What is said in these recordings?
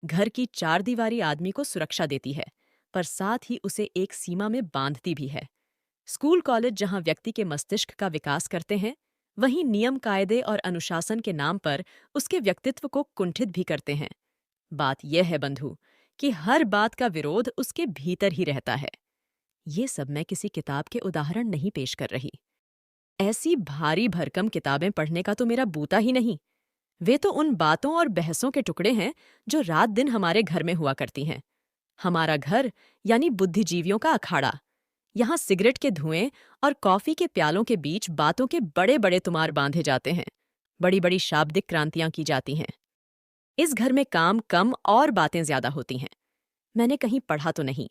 घर की चारदीवारी आदमी को सुरक्षा देती है, पर साथ ही उसे एक सीमा में बांधती भी है। स्कूल कॉलेज जहां व्यक्ति के मस्तिष्क का विकास करते हैं, वहीं नियम कायदे और अनुशासन के नाम पर उसके व्यक्तित्व को कुंठित भी करते हैं। बात यह है बंधु कि हर बात का विरोध उसके भीतर ही रहता है। ये सब मैं किसी किताब के उदाहरण नहीं पेश कर रही। ऐसी भारी भरकम किताबें पढ़ने का तो मेरा बूता ही नहीं। वे तो उन बातों और बहसों के टुकड़े हैं जो रात दिन हमारे घर में हुआ करती हैं। हमारा घर यानी बुद्धिजीवियों का अखाड़ा। यहाँ सिगरेट के धुएं और कॉफी के प्यालों के बीच बातों के बड़े बड़े तुमार बांधे जाते हैं। बड़ी बड़ी शाब्दिक क्रांतियां की जाती हैं। इस घर में काम कम और बातें ज्यादा होती हैं। मैंने कहीं पढ़ा तो नहीं,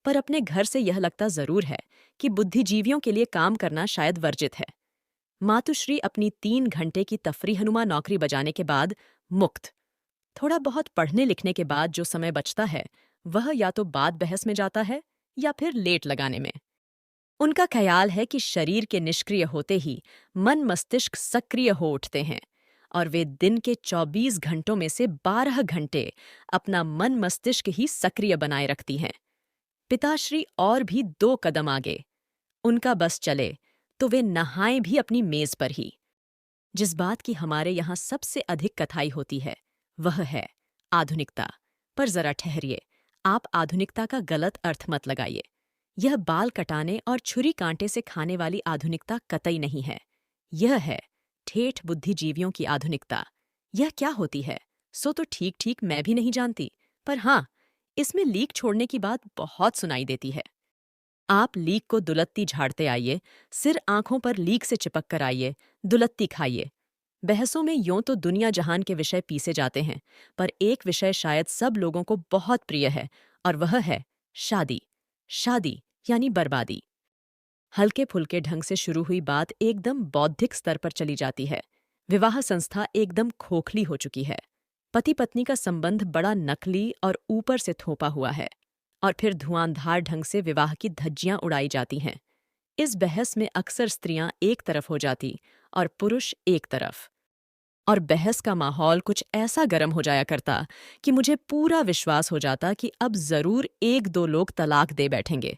पर अपने घर से यह लगता जरूर है कि बुद्धिजीवियों के लिए काम करना शायद वर्जित है। मातुश्री अपनी 3 घंटे की तफरीहनुमा नौकरी बजाने के बाद मुक्त। थोड़ा बहुत पढ़ने लिखने के बाद जो समय बचता है, वह या तो बात बहस में जाता है या फिर लेट लगाने में। उनका ख्याल है कि शरीर के निष्क्रिय होते ही मन मस्तिष्क सक्रिय हो उठते हैं, और वे दिन के 24 घंटों में से 12 घंटे अपना मन मस्तिष्क ही सक्रिय बनाए रखती हैं। पिताश्री और भी 2 कदम आगे। उनका बस चले तो वे नहाएं भी अपनी मेज पर ही। जिस बात की हमारे यहाँ सबसे अधिक कथाई होती है, वह है आधुनिकता। पर जरा ठहरिए, आप आधुनिकता का गलत अर्थ मत लगाइए। यह बाल कटाने और छुरी कांटे से खाने वाली आधुनिकता कतई नहीं है। यह है ठेठ बुद्धिजीवियों की आधुनिकता। यह क्या होती है, सो तो ठीक ठीक मैं भी नहीं जानती, पर हाँ, इसमें लीक छोड़ने की बात बहुत सुनाई देती है। आप लीक को दुलत्ती झाड़ते आइए, सिर आंखों पर लीक से चिपक कर आइए, दुलत्ती खाइए। बहसों में यों तो दुनिया जहान के विषय पीसे जाते हैं, पर एक विषय शायद सब लोगों को बहुत प्रिय है, और वह है शादी। शादी यानी बर्बादी। हल्के फुल्के ढंग से शुरू हुई बात एकदम बौद्धिक स्तर पर चली जाती है। विवाह संस्था एकदम खोखली हो चुकी है। पति पत्नी का संबंध बड़ा नकली और ऊपर से थोपा हुआ है, और फिर धुआंधार ढंग से विवाह की धज्जियां उड़ाई जाती हैं। इस बहस में अक्सर स्त्रियां एक तरफ हो जाती और पुरुष एक तरफ, और बहस का माहौल कुछ ऐसा गर्म हो जाया करता कि मुझे पूरा विश्वास हो जाता कि अब जरूर 1-2 लोग तलाक दे बैठेंगे।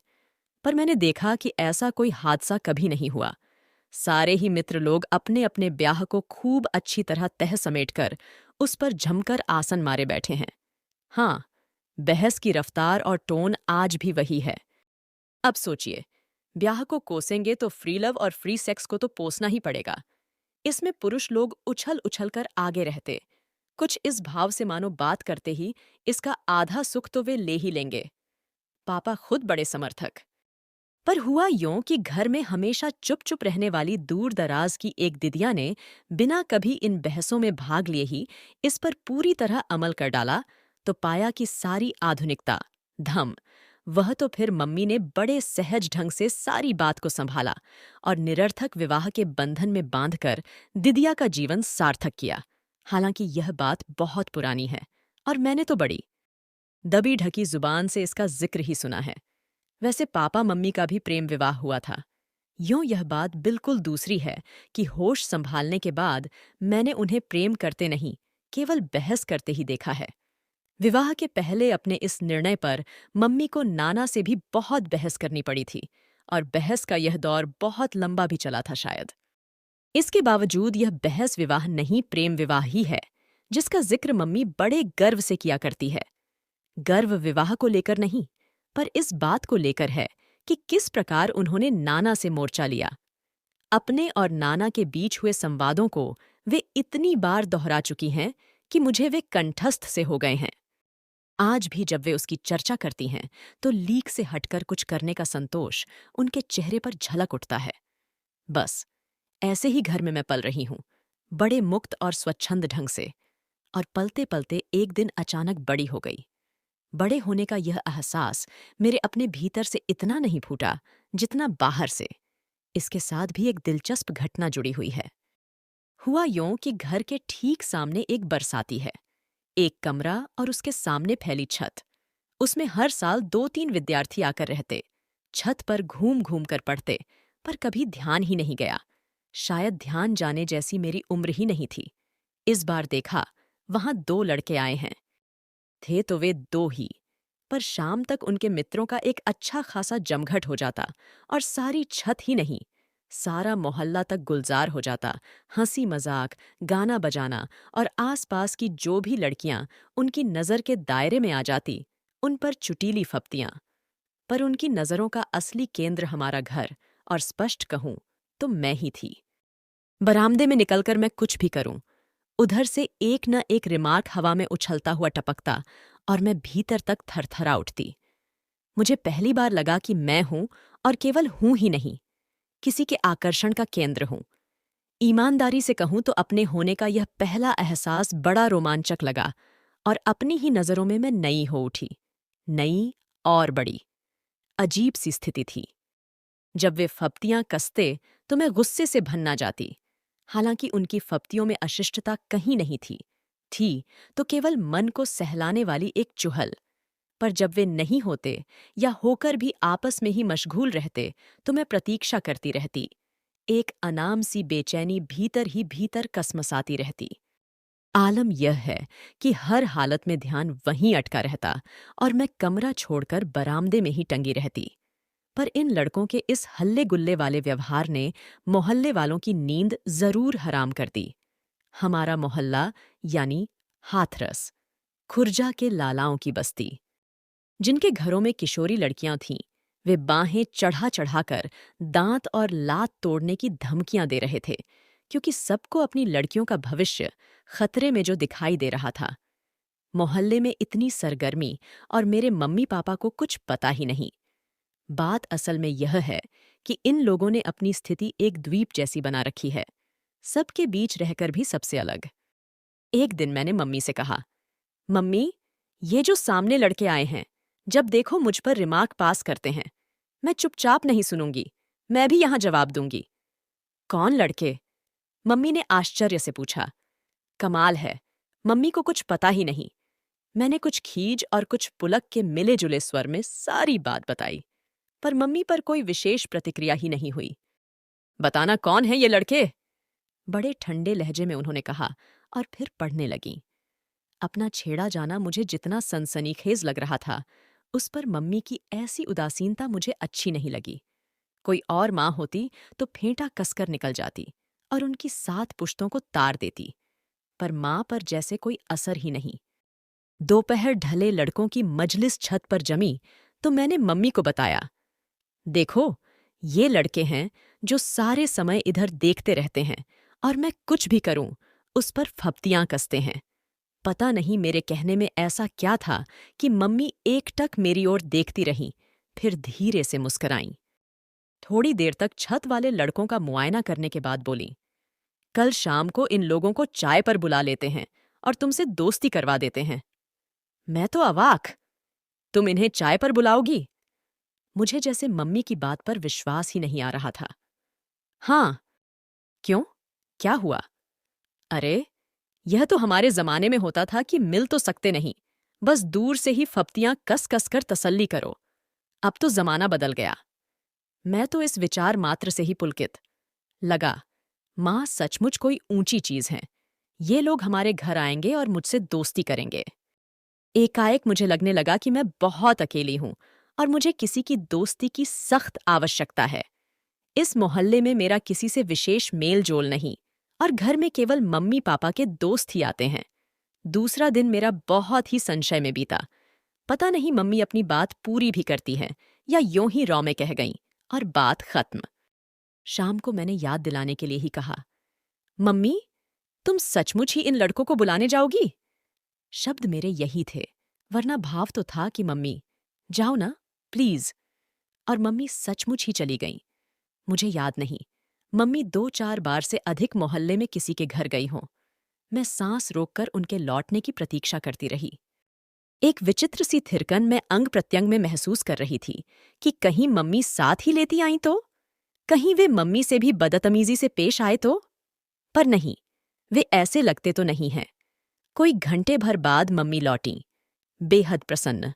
पर मैंने देखा कि ऐसा कोई हादसा कभी नहीं हुआ। सारे ही मित्र लोग अपने अपने ब्याह को खूब अच्छी तरह तह समेटकर उस पर जमकर आसन मारे बैठे हैं। हाँ, बहस की रफ्तार और टोन आज भी वही है। अब सोचिए, ब्याह को कोसेंगे तो फ्री लव और फ्री सेक्स को तो पोसना ही पड़ेगा। इसमें पुरुष लोग उछल उछल कर आगे रहते, कुछ इस भाव से मानो बात करते ही इसका आधा सुख तो वे ले ही लेंगे। पापा खुद बड़े समर्थक। पर हुआ यूं कि घर में हमेशा चुप चुप रहने वाली दूर दराज की एक दिदिया ने बिना कभी इन बहसों में भाग लिए ही इस पर पूरी तरह अमल कर डाला, तो पाया कि सारी आधुनिकता धम। वह तो फिर मम्मी ने बड़े सहज ढंग से सारी बात को संभाला और निरर्थक विवाह के बंधन में बांधकर दिदिया का जीवन सार्थक किया। हालांकि यह बात बहुत पुरानी है, और मैंने तो बड़ी दबी ढकी जुबान से इसका जिक्र ही सुना है। वैसे पापा मम्मी का भी प्रेम विवाह हुआ था। यूं यह बात बिल्कुल दूसरी है कि होश संभालने के बाद मैंने उन्हें प्रेम करते नहीं, केवल बहस करते ही देखा है। विवाह के पहले अपने इस निर्णय पर मम्मी को नाना से भी बहुत बहस करनी पड़ी थी, और बहस का यह दौर बहुत लंबा भी चला था शायद। इसके बावजूद यह बहस विवाह नहीं, प्रेम विवाह ही है, जिसका जिक्र मम्मी बड़े गर्व से किया करती है। गर्व विवाह को लेकर नहीं, पर इस बात को लेकर है कि किस प्रकार उन्होंने नाना से मोर्चा लिया। अपने और नाना के बीच हुए संवादों को वे इतनी बार दोहरा चुकी हैं कि मुझे वे कंठस्थ से हो गए हैं। आज भी जब वे उसकी चर्चा करती हैं, तो लीक से हटकर कुछ करने का संतोष उनके चेहरे पर झलक उठता है। बस ऐसे ही घर में मैं पल रही हूं, बड़े मुक्त और स्वच्छंद ढंग से, और पलते पलते एक दिन अचानक बड़ी हो गई। बड़े होने का यह एहसास मेरे अपने भीतर से इतना नहीं फूटा जितना बाहर से। इसके साथ भी एक दिलचस्प घटना जुड़ी हुई है। हुआ यूं कि घर के ठीक सामने एक बरसाती है। एक कमरा और उसके सामने फैली छत। उसमें हर साल 2-3 विद्यार्थी आकर रहते। छत पर घूम घूम कर पढ़ते, पर कभी ध्यान ही नहीं गया। शायद ध्यान जाने जैसी मेरी उम्र ही नहीं थी। इस बार देखा, वहां 2 लड़के आए हैं। थे तो वे दो ही, पर शाम तक उनके मित्रों का एक अच्छा खासा जमघट हो जाता और सारी छत ही नहीं, सारा मोहल्ला तक गुलजार हो जाता। हंसी मजाक, गाना बजाना और आसपास की जो भी लड़कियां उनकी नज़र के दायरे में आ जाती, उन पर चुटीली फप्तियां। पर उनकी नज़रों का असली केंद्र हमारा घर, और स्पष्ट कहूं तो मैं ही थी। बरामदे में निकलकर मैं कुछ भी करूं, उधर से एक न एक रिमार्क हवा में उछलता हुआ टपकता और मैं भीतर तक थरथरा उठती। मुझे पहली बार लगा कि मैं हूं, और केवल हूं ही नहीं, किसी के आकर्षण का केंद्र हूं। ईमानदारी से कहूं तो अपने होने का यह पहला एहसास बड़ा रोमांचक लगा, और अपनी ही नज़रों में मैं नई हो उठी, नई और बड़ी। अजीब सी स्थिति थी। जब वे फप्तियां कसते तो मैं गुस्से से भन्ना जाती, हालांकि उनकी फप्तियों में अशिष्टता कहीं नहीं थी तो केवल मन को सहलाने वाली एक चुहल। पर जब वे नहीं होते या होकर भी आपस में ही मशगूल रहते तो मैं प्रतीक्षा करती रहती, एक अनाम सी बेचैनी भीतर ही भीतर कसमसाती रहती। आलम यह है कि हर हालत में ध्यान वहीं अटका रहता और मैं कमरा छोड़कर बरामदे में ही टंगी रहती। पर इन लड़कों के इस हल्ले गुल्ले वाले व्यवहार ने मोहल्ले वालों की नींद जरूर हराम कर दी। हमारा मोहल्ला यानी हाथरस, खुर्जा के लालाओं की बस्ती। जिनके घरों में किशोरी लड़कियां थीं, वे बाहें चढ़ा चढ़ाकर दांत और लात तोड़ने की धमकियां दे रहे थे, क्योंकि सबको अपनी लड़कियों का भविष्य खतरे में जो दिखाई दे रहा था। मोहल्ले में इतनी सरगर्मी और मेरे मम्मी पापा को कुछ पता ही नहीं। बात असल में यह है कि इन लोगों ने अपनी स्थिति एक द्वीप जैसी बना रखी है, सबके बीच रहकर भी सबसे अलग। एक दिन मैंने मम्मी से कहा, मम्मी, ये जो सामने लड़के आए हैं, जब देखो मुझ पर रिमार्क पास करते हैं। मैं चुपचाप नहीं सुनूंगी, मैं भी यहां जवाब दूंगी। कौन लड़के? मम्मी ने आश्चर्य से पूछा। कमाल है, मम्मी को कुछ पता ही नहीं। मैंने कुछ खीज और कुछ पुलक के मिले जुले स्वर में सारी बात बताई, पर मम्मी पर कोई विशेष प्रतिक्रिया ही नहीं हुई। बताना कौन है ये लड़के? बड़े ठंडे लहजे में उन्होंने कहा, और फिर पढ़ने लगीं। अपना छेड़ा जाना मुझे जितना सनसनीखेज लग रहा था, उस पर मम्मी की ऐसी उदासीनता मुझे अच्छी नहीं लगी। कोई और माँ होती तो फेंटा कसकर निकल जाती और उनकी 7 पुश्तों को तार देती, पर माँ पर जैसे कोई असर ही नहीं। दोपहर ढले लड़कों की मजलिस छत पर जमी तो मैंने मम्मी को बताया, देखो, ये लड़के हैं जो सारे समय इधर देखते रहते हैं, और मैं कुछ भी करूं उस पर फप्तियां कसते हैं। पता नहीं मेरे कहने में ऐसा क्या था कि मम्मी एकटक मेरी ओर देखती रहीं, फिर धीरे से मुस्कुराईं। थोड़ी देर तक छत वाले लड़कों का मुआयना करने के बाद बोलीं, कल शाम को इन लोगों को चाय पर बुला लेते हैं और तुमसे दोस्ती करवा देते हैं। मैं तो अवाक। तुम इन्हें चाय पर बुलाओगी? मुझे जैसे मम्मी की बात पर विश्वास ही नहीं आ रहा था। हाँ। क्यों? क्या हुआ? अरे, यह तो हमारे जमाने में होता था कि मिल तो सकते नहीं, बस दूर से ही फप्तियां कस कस कर तसल्ली करो। अब तो जमाना बदल गया। मैं तो इस विचार मात्र से ही पुलकित लगा, माँ सचमुच कोई ऊंची चीज हैं। ये लोग हमारे घर आएंगे और मुझसे दोस्ती करेंगे। एकाएक मुझे लगने लगा कि मैं बहुत अकेली हूं और मुझे किसी की दोस्ती की सख्त आवश्यकता है। इस मोहल्ले में मेरा किसी से विशेष मेल जोल नहीं, और घर में केवल मम्मी पापा के दोस्त ही आते हैं। दूसरा दिन मेरा बहुत ही संशय में बीता। पता नहीं मम्मी अपनी बात पूरी भी करती हैं या यूं ही रौ में कह गईं, और बात खत्म। शाम को मैंने याद दिलाने के लिए ही कहा, मम्मी, तुम सचमुच ही इन लड़कों को बुलाने जाओगी? शब्द मेरे यही थे, वरना भाव तो था कि मम्मी, जाओ ना, प्लीज। और मम्मी सचमुच ही चली गईं। मुझे याद नहीं, मम्मी 2-4 बार से अधिक मोहल्ले में किसी के घर गई हों। मैं सांस रोककर उनके लौटने की प्रतीक्षा करती रही। एक विचित्र सी थिरकन मैं अंग प्रत्यंग में महसूस कर रही थी कि कहीं मम्मी साथ ही लेती आईं तो? कहीं वे मम्मी से भी बदतमीजी से पेश आए तो? पर नहीं, वे ऐसे लगते तो नहीं हैं। कोई घंटे भर बाद मम्मी लौटीं, बेहद प्रसन्न।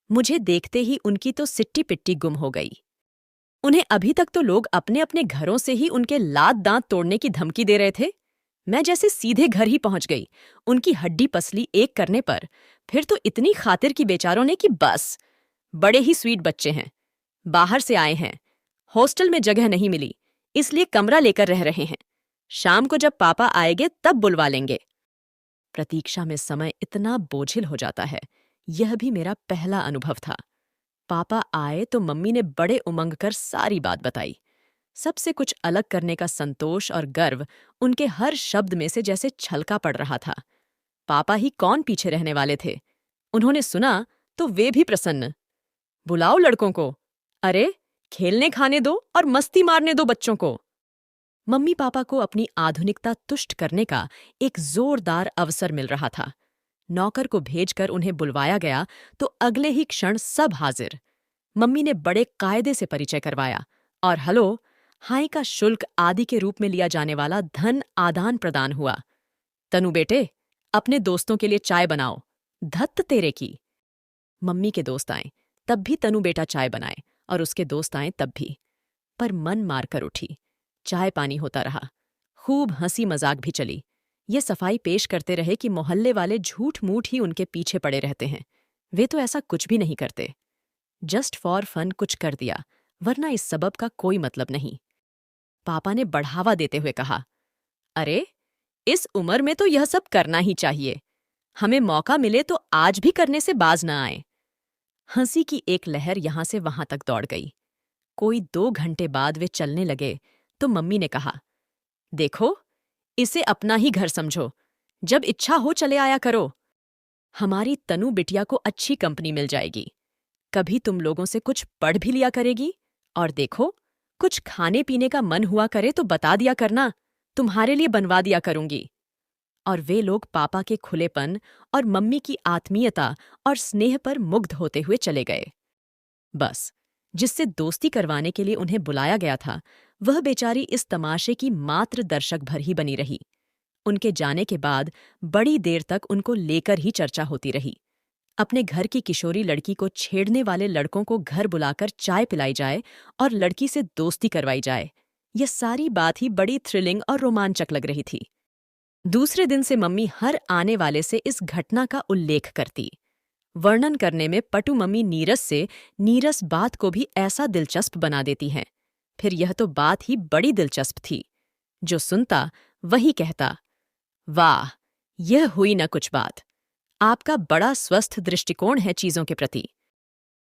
मुझे देखते ही उनकी तो सिट्टी पिट्टी गुम हो गई। उन्हें अभी तक तो लोग अपने अपने घरों से ही उनके लात दांत तोड़ने की धमकी दे रहे थे। मैं जैसे सीधे घर ही पहुंच गई, उनकी हड्डी पसली एक करने पर। फिर तो इतनी खातिर की बेचारों ने कि बस। बड़े ही स्वीट बच्चे हैं, बाहर से आए हैं, हॉस्टल में जगह नहीं मिली, इसलिए कमरा लेकर रह रहे हैं। शाम को जब पापा आएंगे तब बुलवा लेंगे। प्रतीक्षा में समय इतना बोझिल हो जाता है, यह भी मेरा पहला अनुभव था। पापा आए तो मम्मी ने बड़े उमंग कर सारी बात बताई। सबसे कुछ अलग करने का संतोष और गर्व उनके हर शब्द में से जैसे छलका पड़ रहा था। पापा ही कौन पीछे रहने वाले थे। उन्होंने सुना तो वे भी प्रसन्न। बुलाओ लड़कों को। अरे, खेलने खाने दो और मस्ती मारने दो बच्चों को। मम्मी पापा को अपनी आधुनिकता तुष्ट करने का एक जोरदार अवसर मिल रहा था। नौकर को भेजकर उन्हें बुलवाया गया तो अगले ही क्षण सब हाजिर। मम्मी ने बड़े कायदे से परिचय करवाया और हलो, हाई का शुल्क आदि के रूप में लिया जाने वाला धन आदान प्रदान हुआ। तनु बेटे, अपने दोस्तों के लिए चाय बनाओ। धत्त तेरे की। मम्मी के दोस्त आए, तब भी तनु बेटा चाय बनाए और उसके दोस्त आए तब भी। पर मन मारकर उठी। चाय पानी होता रहा, खूब हंसी मजाक भी चली। ये सफाई पेश करते रहे कि मोहल्ले वाले झूठ मूठ ही उनके पीछे पड़े रहते हैं। वे तो ऐसा कुछ भी नहीं करते। जस्ट फॉर फन कुछ कर दिया, वरना इस सबब का कोई मतलब नहीं। पापा ने बढ़ावा देते हुए कहा, अरे, इस उम्र में तो यह सब करना ही चाहिए। हमें मौका मिले तो आज भी करने से बाज न आए। हंसी की एक लहर यहां से वहां तक दौड़ गई। कोई 2 घंटे बाद वे चलने लगे तो मम्मी ने कहा, देखो, इसे अपना ही घर समझो। जब इच्छा हो चले आया करो। हमारी तनु बिटिया को अच्छी कंपनी मिल जाएगी। कभी तुम लोगों से कुछ पढ़ भी लिया करेगी। और देखो, कुछ खाने पीने का मन हुआ करे तो बता दिया करना, तुम्हारे लिए बनवा दिया करूंगी। और वे लोग पापा के खुलेपन और मम्मी की आत्मीयता और स्नेह पर मुग्ध होते हुए चले गए। बस, जिससे दोस्ती करवाने के लिए उन्हें बुलाया गया था, वह बेचारी इस तमाशे की मात्र दर्शक भर ही बनी रही। उनके जाने के बाद बड़ी देर तक उनको लेकर ही चर्चा होती रही। अपने घर की किशोरी लड़की को छेड़ने वाले लड़कों को घर बुलाकर चाय पिलाई जाए और लड़की से दोस्ती करवाई जाए, यह सारी बात ही बड़ी थ्रिलिंग और रोमांचक लग रही थी। दूसरे दिन से मम्मी हर आने वाले से इस घटना का उल्लेख करती। वर्णन करने में पटु मम्मी नीरस से नीरस बात को भी ऐसा दिलचस्प बना देती हैं। फिर यह तो बात ही बड़ी दिलचस्प थी। जो सुनता वही कहता, वाह, यह हुई न कुछ बात। आपका बड़ा स्वस्थ दृष्टिकोण है चीजों के प्रति।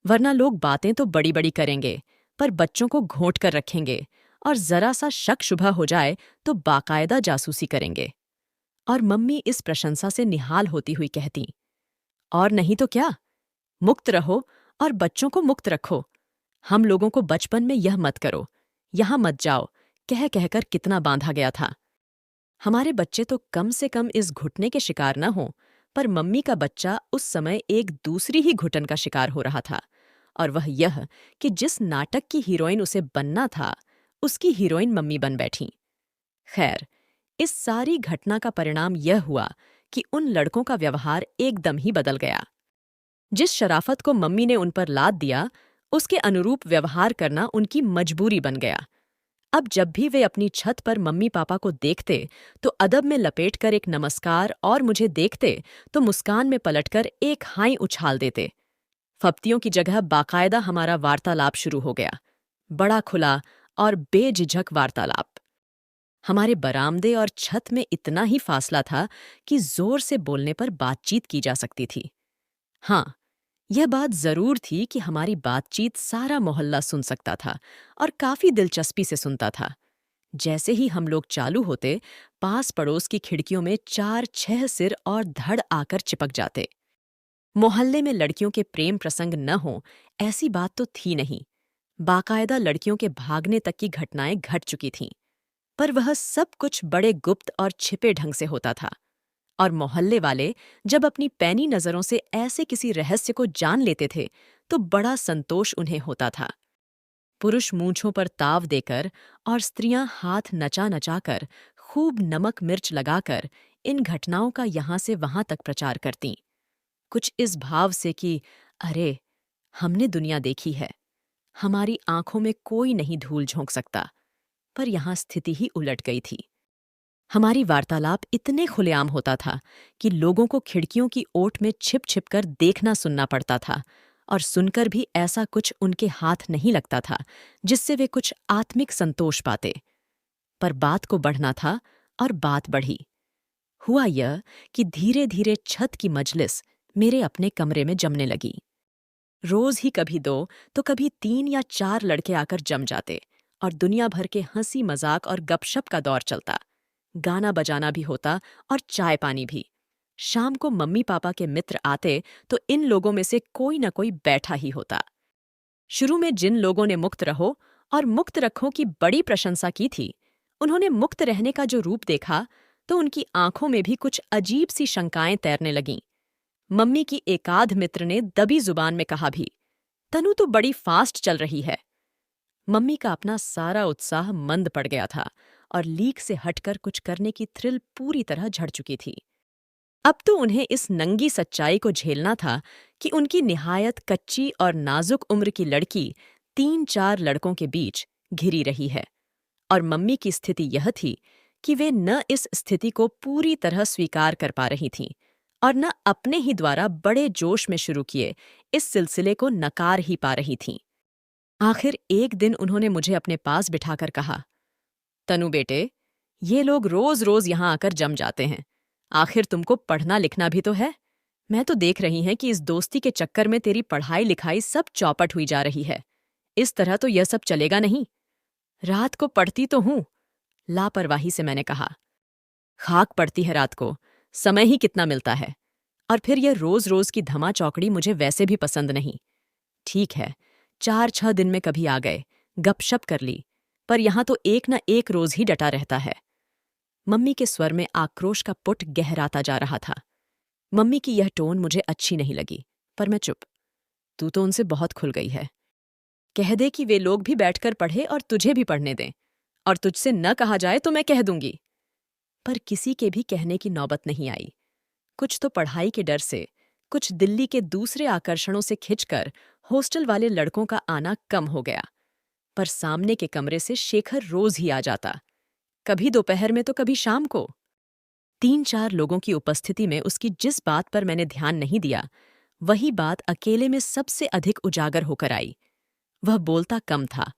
वरना लोग बातें तो बड़ी बड़ी करेंगे, पर बच्चों को घोंट कर रखेंगे और जरा सा शक शुबह हो जाए तो बाकायदा जासूसी करेंगे। और मम्मी इस प्रशंसा से निहाल होती हुई कहती, और नहीं तो क्या, मुक्त रहो और बच्चों को मुक्त रखो। हम लोगों को बचपन में यह मत करो, यहां मत जाओ, कह कहकर कितना बांधा गया था। हमारे बच्चे तो कम से कम इस घुटने के शिकार न हों, पर मम्मी का बच्चा उस समय एक दूसरी ही घुटन का शिकार हो रहा था, और वह यह कि जिस नाटक की हीरोइन उसे बनना था, उसकी हीरोइन मम्मी बन बैठी। खैर, इस सारी घटना का परिणाम यह हुआ कि उन लड़कों का व्यवहार एकदम ही बदल गया। जिस शराफत को मम्मी ने उन पर लाद दिया, उसके अनुरूप व्यवहार करना उनकी मजबूरी बन गया। अब जब भी वे अपनी छत पर मम्मी पापा को देखते तो अदब में लपेटकर एक नमस्कार और मुझे देखते तो मुस्कान में पलटकर एक हाई उछाल देते। फप्तियों की जगह बाकायदा हमारा वार्तालाप शुरू हो गया, बड़ा खुला और बेझिझक वार्तालाप। हमारे बरामदे और छत में इतना ही फासला था कि जोर से बोलने पर बातचीत की जा सकती थी। हाँ, यह बात जरूर थी कि हमारी बातचीत सारा मोहल्ला सुन सकता था और काफी दिलचस्पी से सुनता था। जैसे ही हम लोग चालू होते, पास पड़ोस की खिड़कियों में 4-6 सिर और धड़ आकर चिपक जाते। मोहल्ले में लड़कियों के प्रेम प्रसंग न हों, ऐसी बात तो थी नहीं। बाकायदा लड़कियों के भागने तक की घटनाएं घट चुकी थीं, पर वह सब कुछ बड़े गुप्त और छिपे ढंग से होता था। और मोहल्ले वाले जब अपनी पैनी नजरों से ऐसे किसी रहस्य को जान लेते थे तो बड़ा संतोष उन्हें होता था। पुरुष मूंछों पर ताव देकर और स्त्रियां हाथ नचा नचाकर खूब नमक मिर्च लगाकर इन घटनाओं का यहां से वहां तक प्रचार करतीं, कुछ इस भाव से कि अरे, हमने दुनिया देखी है, हमारी आंखों में कोई नहीं धूल झोंक सकता। पर यहां स्थिति ही उलट गई थी। हमारी वार्तालाप इतने खुलेआम होता था कि लोगों को खिड़कियों की ओट में छिप छिप कर देखना सुनना पड़ता था, और सुनकर भी ऐसा कुछ उनके हाथ नहीं लगता था जिससे वे कुछ आत्मिक संतोष पाते। पर बात को बढ़ना था, और बात बढ़ी। हुआ यह कि धीरे धीरे छत की मजलिस मेरे अपने कमरे में जमने लगी। रोज ही कभी 2 तो कभी 3 या 4 लड़के आकर जम जाते, और दुनिया भर के हंसी मजाक और गपशप का दौर चलता। गाना बजाना भी होता, और चाय पानी भी। शाम को मम्मी पापा के मित्र आते तो इन लोगों में से कोई न कोई बैठा ही होता। शुरू में जिन लोगों ने मुक्त रहो और मुक्त रखो की बड़ी प्रशंसा की थी, उन्होंने मुक्त रहने का जो रूप देखा तो उनकी आंखों में भी कुछ अजीब सी शंकाएं तैरने लगीं। मम्मी की एकाध मित्र ने दबी जुबान में कहा भी, तनु तो बड़ी फास्ट चल रही है। मम्मी का अपना सारा उत्साह मंद पड़ गया था, और लीक से हटकर कुछ करने की थ्रिल पूरी तरह झड़ चुकी थी। अब तो उन्हें इस नंगी सच्चाई को झेलना था कि उनकी निहायत कच्ची और नाजुक उम्र की लड़की 3-4 लड़कों के बीच घिरी रही है। और मम्मी की स्थिति यह थी कि वे न इस स्थिति को पूरी तरह स्वीकार कर पा रही थीं, और न अपने ही द्वारा बड़े जोश में शुरू किए इस सिलसिले को नकार ही पा रही थीं। आखिर एक दिन उन्होंने मुझे अपने पास बिठाकर कहा, तनु बेटे, ये लोग रोज रोज यहां आकर जम जाते हैं। आखिर तुमको पढ़ना लिखना भी तो है। मैं तो देख रही हैं कि इस दोस्ती के चक्कर में तेरी पढ़ाई लिखाई सब चौपट हुई जा रही है। इस तरह तो यह सब चलेगा नहीं। रात को पढ़ती तो हूं, लापरवाही से मैंने कहा। खाक पड़ती है रात को, समय ही कितना मिलता है। और फिर यह रोज रोज की धमा चौकड़ी मुझे वैसे भी पसंद नहीं। ठीक है, 4-6 दिन में कभी आ गए, गपशप कर ली, पर यहां तो एक न एक रोज ही डटा रहता है। मम्मी के स्वर में आक्रोश का पुट गहराता जा रहा था। मम्मी की यह टोन मुझे अच्छी नहीं लगी, पर मैं चुप। तू तो उनसे बहुत खुल गई है। कह दे कि वे लोग भी बैठकर पढ़े और तुझे भी पढ़ने दें, और तुझसे न कहा जाए तो मैं कह दूंगी। पर किसी के भी कहने की नौबत नहीं आई। कुछ तो पढ़ाई के डर से, कुछ दिल्ली के दूसरे आकर्षणों से खिंचकर हॉस्टल वाले लड़कों का आना कम हो गया। पर सामने के कमरे से शेखर रोज ही आ जाता, कभी दोपहर में तो कभी शाम को। 3-4 लोगों की उपस्थिति में उसकी जिस बात पर मैंने ध्यान नहीं दिया, वही बात अकेले में सबसे अधिक उजागर होकर आई। वह बोलता कम था,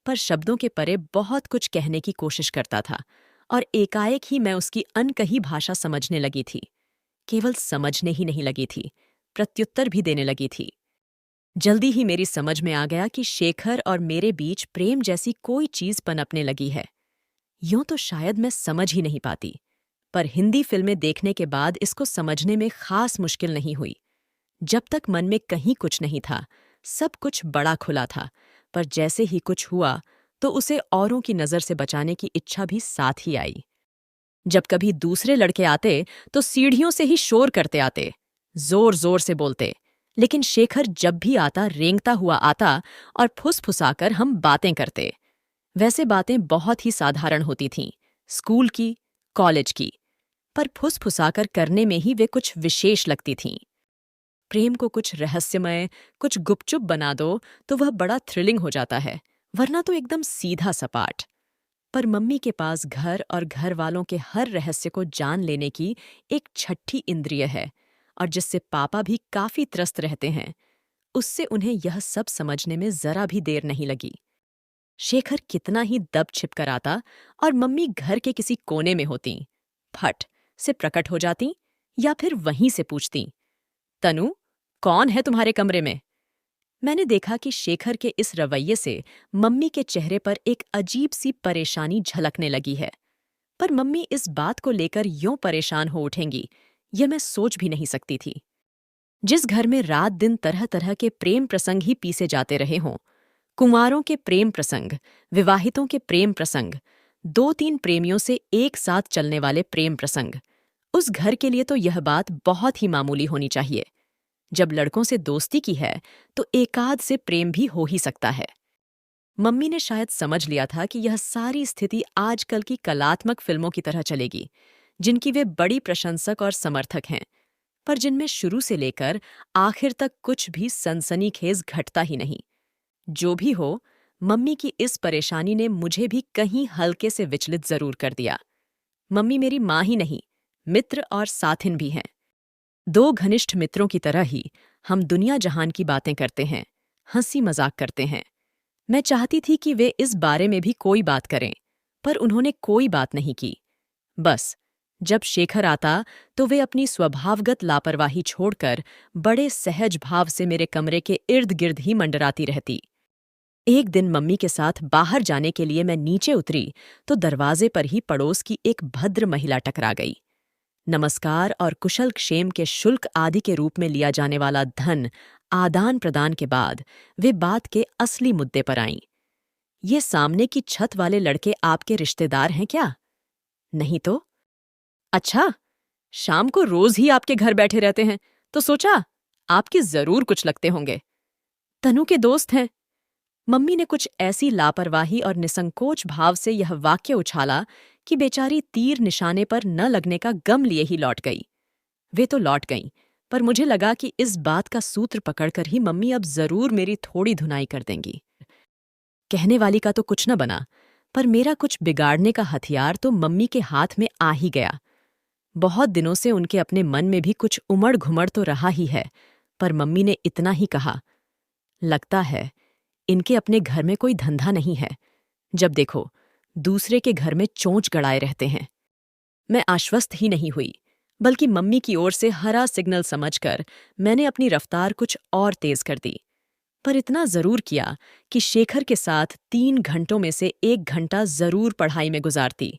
पर शब्दों के परे बहुत कुछ कहने की कोशिश करता था, और एकाएक ही मैं उसकी अनकही भाषा समझने लगी थी। केवल समझने ही नहीं लगी थी, प्रत्युत्तर भी देने लगी थी। जल्दी ही मेरी समझ में आ गया कि शेखर और मेरे बीच प्रेम जैसी कोई चीज पनपने लगी है। यूं तो शायद मैं समझ ही नहीं पाती, पर हिंदी फिल्में देखने के बाद इसको समझने में खास मुश्किल नहीं हुई। जब तक मन में कहीं कुछ नहीं था, सब कुछ बड़ा खुला था, पर जैसे ही कुछ हुआ तो उसे औरों की नज़र से बचाने की इच्छा भी साथ ही आई। जब कभी दूसरे लड़के आते तो सीढ़ियों से ही शोर करते आते, जोर जोर से बोलते, लेकिन शेखर जब भी आता रेंगता हुआ आता, और फुसफुसाकर हम बातें करते। वैसे बातें बहुत ही साधारण होती थीं, स्कूल की, कॉलेज की, पर फुसफुसाकर करने में ही वे कुछ विशेष लगती थीं। प्रेम को कुछ रहस्यमय, कुछ गुपचुप बना दो तो वह बड़ा थ्रिलिंग हो जाता है, वरना तो एकदम सीधा सपाट। पर मम्मी के पास घर और घर वालों के हर रहस्य को जान लेने की एक छठी इंद्रिय है, और जिससे पापा भी काफी त्रस्त रहते हैं, उससे उन्हें यह सब समझने में जरा भी देर नहीं लगी। शेखर कितना ही दब छिप कर आता, और मम्मी घर के किसी कोने में होती, फट से प्रकट हो जाती, या फिर वहीं से पूछती, तनु, कौन है तुम्हारे कमरे में? मैंने देखा कि शेखर के इस रवैये से मम्मी के चेहरे पर एक अजीब सी परेशानी झलकने लगी है। पर मम्मी इस बात को लेकर यूं परेशान हो उठेंगी, यह मैं सोच भी नहीं सकती थी। जिस घर में रात दिन तरह तरह के प्रेम प्रसंग ही पीसे जाते रहे हों, कुंवारों के प्रेम प्रसंग, विवाहितों के प्रेम प्रसंग, 2-3 प्रेमियों से एक साथ चलने वाले प्रेम प्रसंग, उस घर के लिए तो यह बात बहुत ही मामूली होनी चाहिए। जब लड़कों से दोस्ती की है तो एकाध से प्रेम भी हो ही सकता है। मम्मी ने शायद समझ लिया था कि यह सारी स्थिति आजकल की कलात्मक फिल्मों की तरह चलेगी, जिनकी वे बड़ी प्रशंसक और समर्थक हैं, पर जिनमें शुरू से लेकर आखिर तक कुछ भी सनसनीखेज घटता ही नहीं। जो भी हो, मम्मी की इस परेशानी ने मुझे भी कहीं हल्के से विचलित जरूर कर दिया। मम्मी मेरी माँ ही नहीं, मित्र और साथिन भी हैं। दो घनिष्ठ मित्रों की तरह ही हम दुनिया जहान की बातें करते हैं, हंसी मजाक करते हैं। मैं चाहती थी कि वे इस बारे में भी कोई बात करें, पर उन्होंने कोई बात नहीं की। बस जब शेखर आता तो वे अपनी स्वभावगत लापरवाही छोड़कर बड़े सहज भाव से मेरे कमरे के इर्द गिर्द ही मंडराती रहती। एक दिन मम्मी के साथ बाहर जाने के लिए मैं नीचे उतरी तो दरवाजे पर ही पड़ोस की एक भद्र महिला टकरा गई। नमस्कार और कुशल क्षेम के शुल्क आदि के रूप में लिया जाने वाला धन आदान प्रदान के बाद वे बात के असली मुद्दे पर आईं। ये सामने की छत वाले लड़के आपके रिश्तेदार हैं क्या? नहीं तो। अच्छा, शाम को रोज ही आपके घर बैठे रहते हैं, तो सोचा आपके जरूर कुछ लगते होंगे। तनु के दोस्त हैं। मम्मी ने कुछ ऐसी लापरवाही और निसंकोच भाव से यह वाक्य उछाला कि बेचारी तीर निशाने पर न लगने का गम लिए ही लौट गई। वे तो लौट गईं, पर मुझे लगा कि इस बात का सूत्र पकड़कर ही मम्मी अब जरूर मेरी थोड़ी धुनाई कर देंगी। कहने वाली का तो कुछ न बना, पर मेरा कुछ बिगाड़ने का हथियार तो मम्मी के हाथ में आ ही गया। बहुत दिनों से उनके अपने मन में भी कुछ उमड़ घुमड़ तो रहा ही है, पर मम्मी ने इतना ही कहा, लगता है इनके अपने घर में कोई धंधा नहीं है, जब देखो दूसरे के घर में चोंच गड़ाए रहते हैं। मैं आश्वस्त ही नहीं हुई, बल्कि मम्मी की ओर से हरा सिग्नल समझकर मैंने अपनी रफ्तार कुछ और तेज कर दी। पर इतना जरूर किया कि शेखर के साथ 3 घंटों में से 1 घंटा जरूर पढ़ाई में गुजारती।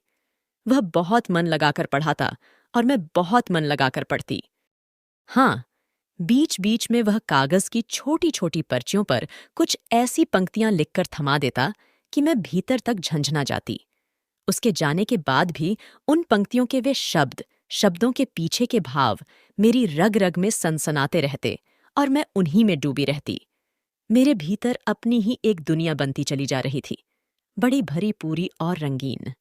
वह बहुत मन लगाकर पढ़ाता और मैं बहुत मन लगाकर पढ़ती। हाँ, बीच बीच में वह कागज की छोटी छोटी पर्चियों पर कुछ ऐसी पंक्तियां लिखकर थमा देता कि मैं भीतर तक झंझना जाती। उसके जाने के बाद भी उन पंक्तियों के वे शब्द, शब्दों के पीछे के भाव मेरी रग रग में सनसनाते रहते और मैं उन्हीं में डूबी रहती। मेरे भीतर अपनी ही एक दुनिया बनती चली जा रही थी, बड़ी भरी पूरी और रंगीन।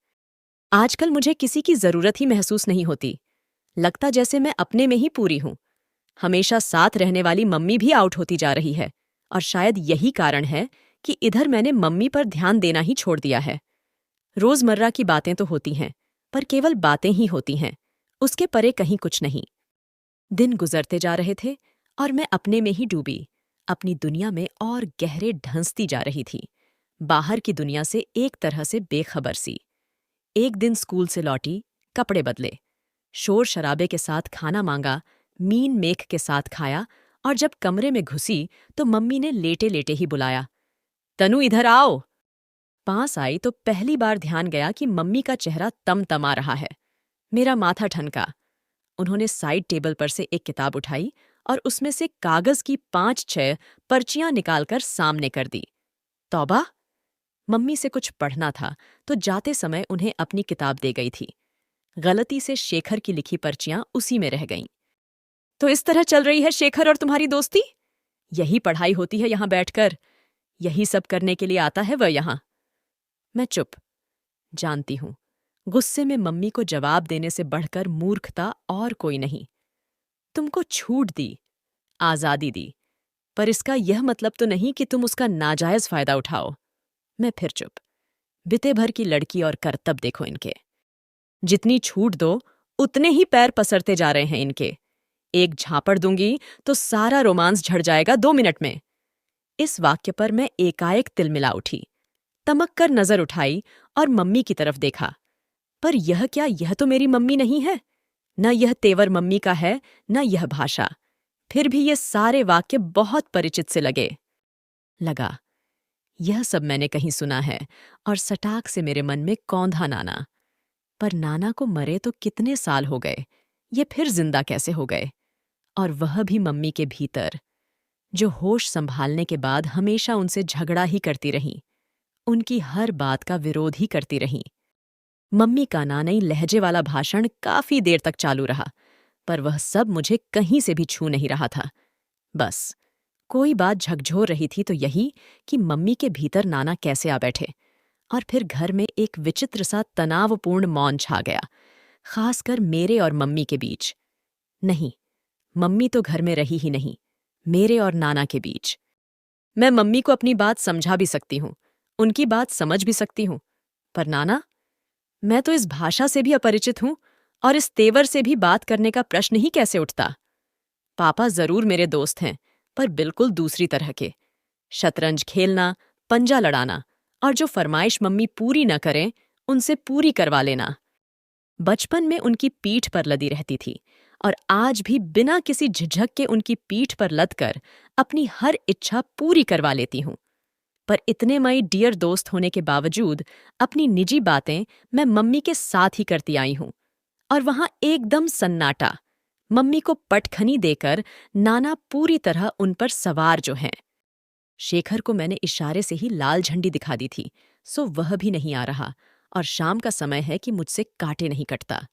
आजकल मुझे किसी की जरूरत ही महसूस नहीं होती। लगता जैसे मैं अपने में ही पूरी हूं। हमेशा साथ रहने वाली मम्मी भी आउट होती जा रही है, और शायद यही कारण है कि इधर मैंने मम्मी पर ध्यान देना ही छोड़ दिया है। रोजमर्रा की बातें तो होती हैं, पर केवल बातें ही होती हैं, उसके परे कहीं कुछ नहीं। दिन गुजरते जा रहे थे और मैं अपने में ही डूबी, अपनी दुनिया में और गहरे ढंसती जा रही थी, बाहर की दुनिया से एक तरह से बेखबर सी। एक दिन स्कूल से लौटी, कपड़े बदले, शोर शराबे के साथ खाना मांगा, मीन मेख के साथ खाया, और जब कमरे में घुसी तो मम्मी ने लेटे लेटे ही बुलाया, तनु इधर आओ। पास आई तो पहली बार ध्यान गया कि मम्मी का चेहरा तमतमा रहा है। मेरा माथा ठनका। उन्होंने साइड टेबल पर से एक किताब उठाई और उसमें से कागज की 5-6 पर्चियां निकालकर सामने कर दी। तौबा! मम्मी से कुछ पढ़ना था तो जाते समय उन्हें अपनी किताब दे गई थी। गलती से शेखर की लिखी पर्चियां उसी में रह गईं। तो इस तरह चल रही है शेखर और तुम्हारी दोस्ती? यही पढ़ाई होती है यहां बैठकर, यही सब करने के लिए आता है वह यहां। मैं चुप। जानती हूं, गुस्से में मम्मी को जवाब देने से बढ़कर मूर्खता और कोई नहीं। तुमको छूट दी, आजादी दी, पर इसका यह मतलब तो नहीं कि तुम उसका नाजायज फायदा उठाओ। मैं फिर चुप। बिते भर की लड़की और करतब देखो इनके। जितनी छूट दो उतने ही पैर पसरते जा रहे हैं इनके। एक झापड़ दूंगी तो सारा रोमांस झड़ जाएगा 2 मिनट में। इस वाक्य पर मैं एकाएक तिलमिला उठी, तमक कर नजर उठाई और मम्मी की तरफ देखा। पर यह क्या, यह तो मेरी मम्मी नहीं है। न यह तेवर मम्मी का है, न यह भाषा। फिर भी ये सारे वाक्य बहुत परिचित से लगा यह सब मैंने कहीं सुना है, और सटाक से मेरे मन में कौंधा नाना। पर नाना को मरे तो कितने साल हो गए, ये फिर जिंदा कैसे हो गए? और वह भी मम्मी के भीतर, जो होश संभालने के बाद हमेशा उनसे झगड़ा ही करती रही, उनकी हर बात का विरोध ही करती रही। मम्मी का नानई लहजे वाला भाषण काफी देर तक चालू रहा, पर वह सब मुझे कहीं से भी छू नहीं रहा था। बस कोई बात झकझोर रही थी तो यही कि मम्मी के भीतर नाना कैसे आ बैठे, और फिर घर में एक विचित्र सा तनावपूर्ण मौन छा गया, खासकर मेरे और मम्मी के बीच। नहीं, मम्मी तो घर में रही ही नहीं, मेरे और नाना के बीच। मैं मम्मी को अपनी बात समझा भी सकती हूँ, उनकी बात समझ भी सकती हूँ, पर नाना मैं तो इस भाषा से भी अपरिचित हूँ और इस तेवर से भी बात करने का प्रश्न ही कैसे उठता। पापा जरूर मेरे दोस्त हैं, पर बिल्कुल दूसरी तरह के। शतरंज खेलना, पंजा लड़ाना और जो फरमाइश मम्मी पूरी न करें, उनसे पूरी करवा लेना। बचपन में उनकी पीठ पर लदी रहती थी और आज भी बिना किसी झिझक के उनकी पीठ पर लद कर अपनी हर इच्छा पूरी करवा लेती हूँ। पर इतने मई डियर दोस्त होने के बावजूद अपनी निजी बातें मैं मम्मी के साथ ही करती आई हूँ। और वहां एकदम सन्नाटा। मम्मी को पटखनी देकर नाना पूरी तरह उन पर सवार जो हैं। शेखर को मैंने इशारे से ही लाल झंडी दिखा दी थी, सो वह भी नहीं आ रहा और शाम का समय है कि मुझसे काटे नहीं कटता।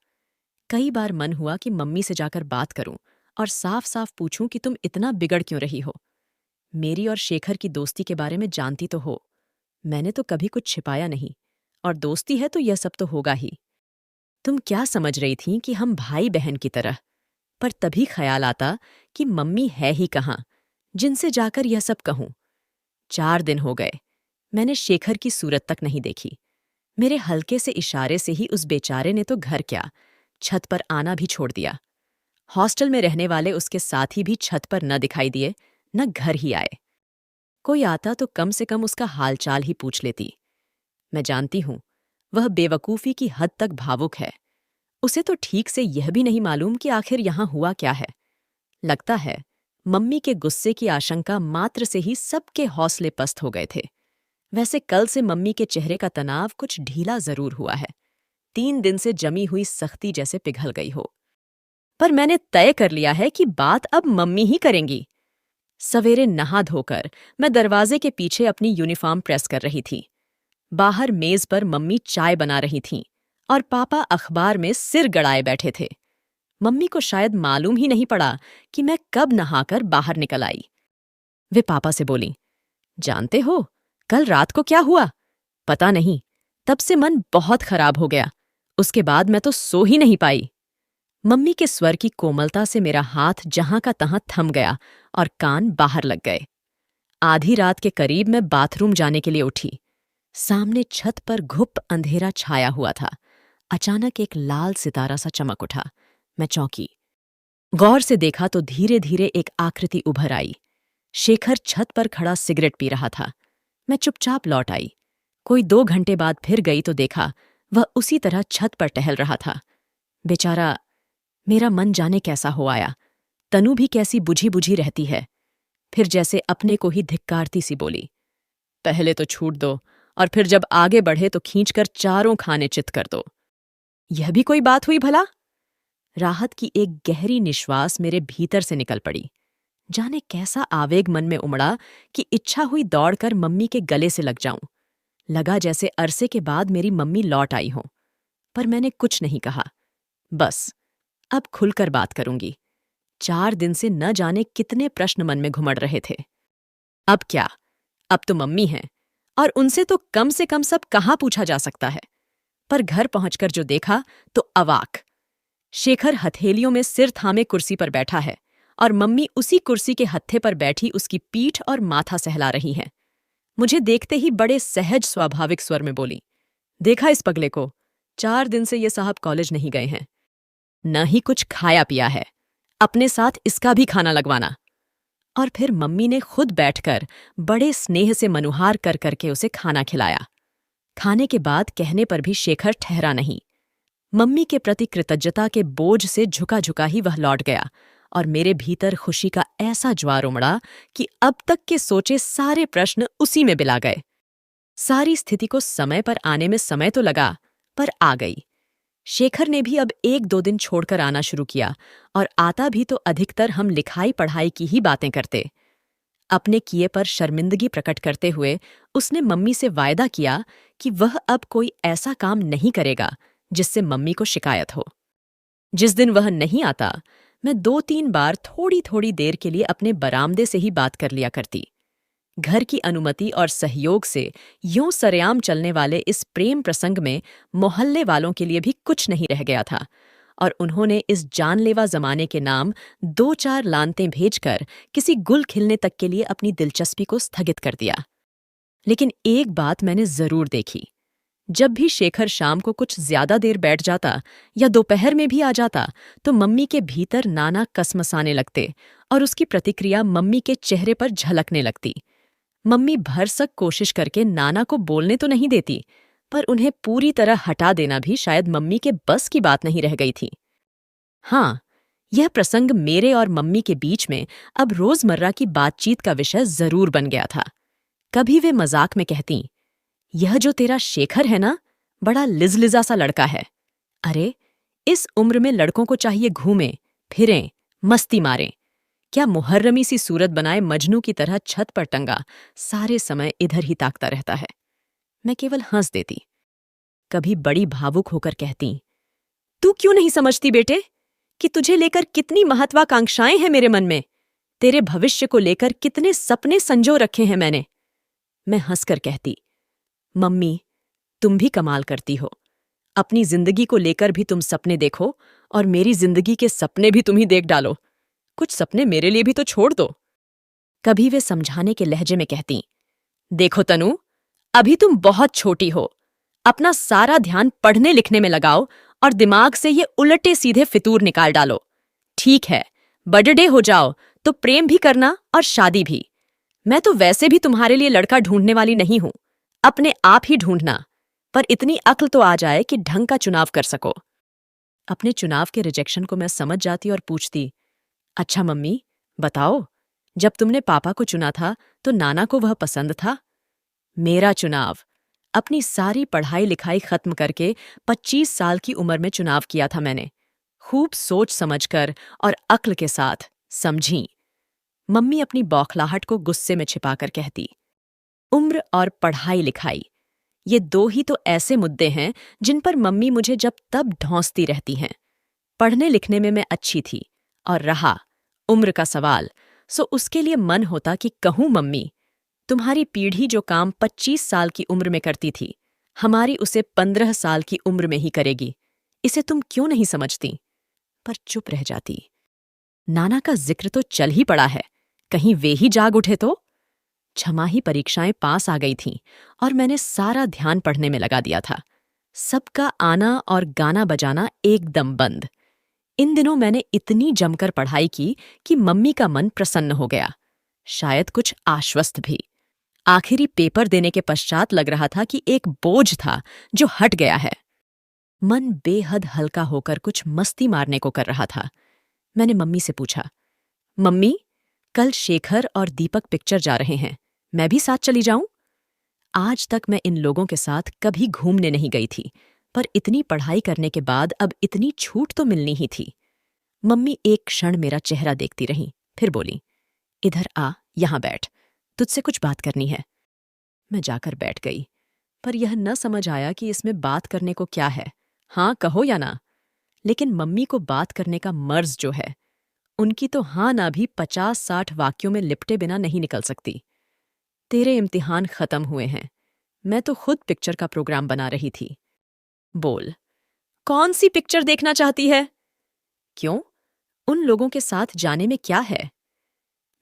कई बार मन हुआ कि मम्मी से जाकर बात करूं और साफ साफ पूछूं कि तुम इतना बिगड़ क्यों रही हो। मेरी और शेखर की दोस्ती के बारे में जानती तो हो, मैंने तो कभी कुछ छिपाया नहीं, और दोस्ती है तो यह सब तो होगा ही। तुम क्या समझ रही थी कि हम भाई बहन की तरह? पर तभी ख्याल आता कि मम्मी है ही कहाँ, जिनसे जाकर यह सब कहूं। 4 दिन हो गए, मैंने शेखर की सूरत तक नहीं देखी। मेरे हल्के से इशारे से ही उस बेचारे ने तो घर क्या, छत पर आना भी छोड़ दिया। हॉस्टल में रहने वाले उसके साथी भी छत पर न दिखाई दिए, न घर ही आए। कोई आता तो कम से कम उसका हालचाल ही पूछ लेती। मैं जानती हूं, वह बेवकूफी की हद तक भावुक है। उसे तो ठीक से यह भी नहीं मालूम कि आखिर यहां हुआ क्या है। लगता है मम्मी के गुस्से की आशंका मात्र से ही सबके हौसले पस्त हो गए थे। वैसे कल से मम्मी के चेहरे का तनाव कुछ ढीला जरूर हुआ है। 3 दिन से जमी हुई सख्ती जैसे पिघल गई हो। पर मैंने तय कर लिया है कि बात अब मम्मी ही करेंगी। सवेरे नहा धोकर मैं दरवाजे के पीछे अपनी यूनिफॉर्म प्रेस कर रही थी। बाहर मेज पर मम्मी चाय बना रही थीं और पापा अखबार में सिर गड़ाए बैठे थे। मम्मी को शायद मालूम ही नहीं पड़ा कि मैं कब नहाकर बाहर निकल आई। वे पापा से बोलीं, जानते हो कल रात को क्या हुआ? पता नहीं, तब से मन बहुत खराब हो गया। उसके बाद मैं तो सो ही नहीं पाई। मम्मी के स्वर की कोमलता से मेरा हाथ जहां का तहां थम गया और कान बाहर लग गए। आधी रात के करीब मैं बाथरूम जाने के लिए उठी। सामने छत पर घुप अंधेरा छाया हुआ था। अचानक एक लाल सितारा सा चमक उठा। मैं चौंकी। गौर से देखा तो धीरे धीरे एक आकृति उभर आई। शेखर छत पर खड़ा सिगरेट पी रहा था। मैं चुपचाप लौट आई। कोई 2 घंटे बाद फिर गई तो देखा वह उसी तरह छत पर टहल रहा था। बेचारा, मेरा मन जाने कैसा हो आया। तनु भी कैसी बुझी बुझी रहती है। फिर जैसे अपने को ही धिक्कारती सी बोली, पहले तो छूट दो और फिर जब आगे बढ़े तो खींचकर चारों खाने चित कर दो। यह भी कोई बात हुई भला? राहत की एक गहरी निश्वास मेरे भीतर से निकल पड़ी। जाने कैसा आवेग मन में उमड़ा कि इच्छा हुई दौड़कर मम्मी के गले से लग जाऊं। लगा जैसे अरसे के बाद मेरी मम्मी लौट आई हो। पर मैंने कुछ नहीं कहा। बस अब खुलकर बात करूंगी। 4 दिन से न जाने कितने प्रश्न मन में घुमड़ रहे थे। अब क्या? अब तो मम्मी हैं और उनसे तो कम से कम सब कहाँ पूछा जा सकता है। पर घर पहुंचकर जो देखा तो अवाक। शेखर हथेलियों में सिर थामे कुर्सी पर बैठा है और मम्मी उसी कुर्सी के हत्थे पर बैठी उसकी पीठ और माथा सहला रही हैं। मुझे देखते ही बड़े सहज स्वाभाविक स्वर में बोली, देखा इस पगले को? 4 दिन से ये साहब कॉलेज नहीं गए हैं, न ही कुछ खाया पिया है। अपने साथ इसका भी खाना लगवाना। और फिर मम्मी ने खुद बैठकर बड़े स्नेह से मनुहार कर करके उसे खाना खिलाया। खाने के बाद कहने पर भी शेखर ठहरा नहीं। मम्मी के प्रति कृतज्ञता के बोझ से झुका झुका ही वह लौट गया और मेरे भीतर खुशी का ऐसा ज्वार उमड़ा कि अब तक के सोचे सारे प्रश्न उसी में बिला गए। सारी स्थिति को समय पर आने में समय तो लगा, पर आ गई। शेखर ने भी अब 1-2 दिन छोड़कर आना शुरू किया और आता भी तो अधिकतर हम लिखाई पढ़ाई की ही बातें करते। अपने किए पर शर्मिंदगी प्रकट करते हुए उसने मम्मी से वायदा किया कि वह अब कोई ऐसा काम नहीं करेगा जिससे मम्मी को शिकायत हो। जिस दिन वह नहीं आता, मैं 2-3 बार थोड़ी थोड़ी देर के लिए अपने बरामदे से ही बात कर लिया करती। घर की अनुमति और सहयोग से यूं सरेआम चलने वाले इस प्रेम प्रसंग में मोहल्ले वालों के लिए भी कुछ नहीं रह गया था और उन्होंने इस जानलेवा जमाने के नाम 2-4 लानतें भेजकर किसी गुल खिलने तक के लिए अपनी दिलचस्पी को स्थगित कर दिया। लेकिन एक बात मैंने जरूर देखी। जब भी शेखर शाम को कुछ ज्यादा देर बैठ जाता या दोपहर में भी आ जाता तो मम्मी के भीतर नाना कसमसाने लगते और उसकी प्रतिक्रिया मम्मी के चेहरे पर झलकने लगती। मम्मी भरसक कोशिश करके नाना को बोलने तो नहीं देती, पर उन्हें पूरी तरह हटा देना भी शायद मम्मी के बस की बात नहीं रह गई थी। हाँ, यह प्रसंग मेरे और मम्मी के बीच में अब रोजमर्रा की बातचीत का विषय जरूर बन गया था। कभी वे मजाक में कहती, यह जो तेरा शेखर है ना, बड़ा लिजलिजा सा लड़का है। अरे, इस उम्र में लड़कों को चाहिए घूमें, फिरें, मस्ती मारें। क्या मुहर्रमी सी सूरत बनाए मजनू की तरह छत पर टंगा सारे समय इधर ही ताकता रहता है। मैं केवल हंस देती। कभी बड़ी भावुक होकर कहती, तू क्यों नहीं समझती बेटे कि तुझे लेकर कितनी महत्वाकांक्षाएं हैं मेरे मन में। तेरे भविष्य को लेकर कितने सपने संजो रखे हैं मैंने। मैं हंसकर कहती, मम्मी, तुम भी कमाल करती हो। अपनी जिंदगी को लेकर भी तुम सपने देखो और मेरी जिंदगी के सपने भी तुम ही देख डालो। कुछ सपने मेरे लिए भी तो छोड़ दो। कभी वे समझाने के लहजे में कहती, देखो तनु, अभी तुम बहुत छोटी हो। अपना सारा ध्यान पढ़ने लिखने में लगाओ और दिमाग से ये उलटे सीधे फितूर निकाल डालो। ठीक है, बर्थडे हो जाओ तो प्रेम भी करना और शादी भी। मैं तो वैसे भी तुम्हारे लिए लड़का ढूंढने वाली नहीं हूं, अपने आप ही ढूंढना। पर इतनी अक्ल तो आ जाए कि ढंग का चुनाव कर सको। अपने चुनाव के रिजेक्शन को मैं समझ जाती और पूछती, अच्छा मम्मी, बताओ, जब तुमने पापा को चुना था तो नाना को वह पसंद था? मेरा चुनाव। अपनी सारी पढ़ाई लिखाई खत्म करके 25 साल की उम्र में चुनाव किया था मैंने। खूब सोच समझकर और अक्ल के साथ। समझी? मम्मी अपनी बौखलाहट को गुस्से में छिपाकर कहती, उम्र और पढ़ाई लिखाई, ये दो ही तो ऐसे मुद्दे हैं जिन पर मम्मी मुझे जब तब ढौंसती रहती हैं। पढ़ने लिखने में मैं अच्छी थी, और रहा उम्र का सवाल, सो उसके लिए मन होता कि कहूं मम्मी, तुम्हारी पीढ़ी जो काम 25 साल की उम्र में करती थी, हमारी उसे 15 साल की उम्र में ही करेगी। इसे तुम क्यों नहीं समझती? पर चुप रह जाती। नाना का जिक्र तो चल ही पड़ा है, कहीं वे ही जाग उठे तो? छमाही परीक्षाएं पास आ गई थीं और मैंने सारा ध्यान पढ़ने में लगा दिया था। सबका आना और गाना बजाना एकदम बंद। इन दिनों मैंने इतनी जमकर पढ़ाई की कि मम्मी का मन प्रसन्न हो गया, शायद कुछ आश्वस्त भी। आखिरी पेपर देने के पश्चात लग रहा था कि एक बोझ था जो हट गया है। मन बेहद हल्का होकर कुछ मस्ती मारने को कर रहा था। मैंने मम्मी से पूछा, मम्मी, कल शेखर और दीपक पिक्चर जा रहे हैं, मैं भी साथ चली जाऊं? आज तक मैं इन लोगों के साथ कभी घूमने नहीं गई थी, पर इतनी पढ़ाई करने के बाद अब इतनी छूट तो मिलनी ही थी। मम्मी एक क्षण मेरा चेहरा देखती रहीं, फिर बोली, इधर आ, यहां बैठ, तुझसे कुछ बात करनी है। मैं जाकर बैठ गई, पर यह न समझ आया कि इसमें बात करने को क्या है। हाँ कहो या ना, लेकिन मम्मी को बात करने का मर्ज जो है, उनकी तो हाँ ना भी 50-60 वाक्यों में लिपटे बिना नहीं निकल सकती। तेरे इम्तिहान खत्म हुए हैं, मैं तो खुद पिक्चर का प्रोग्राम बना रही थी। बोल, कौन सी पिक्चर देखना चाहती है? क्यों, उन लोगों के साथ जाने में क्या है?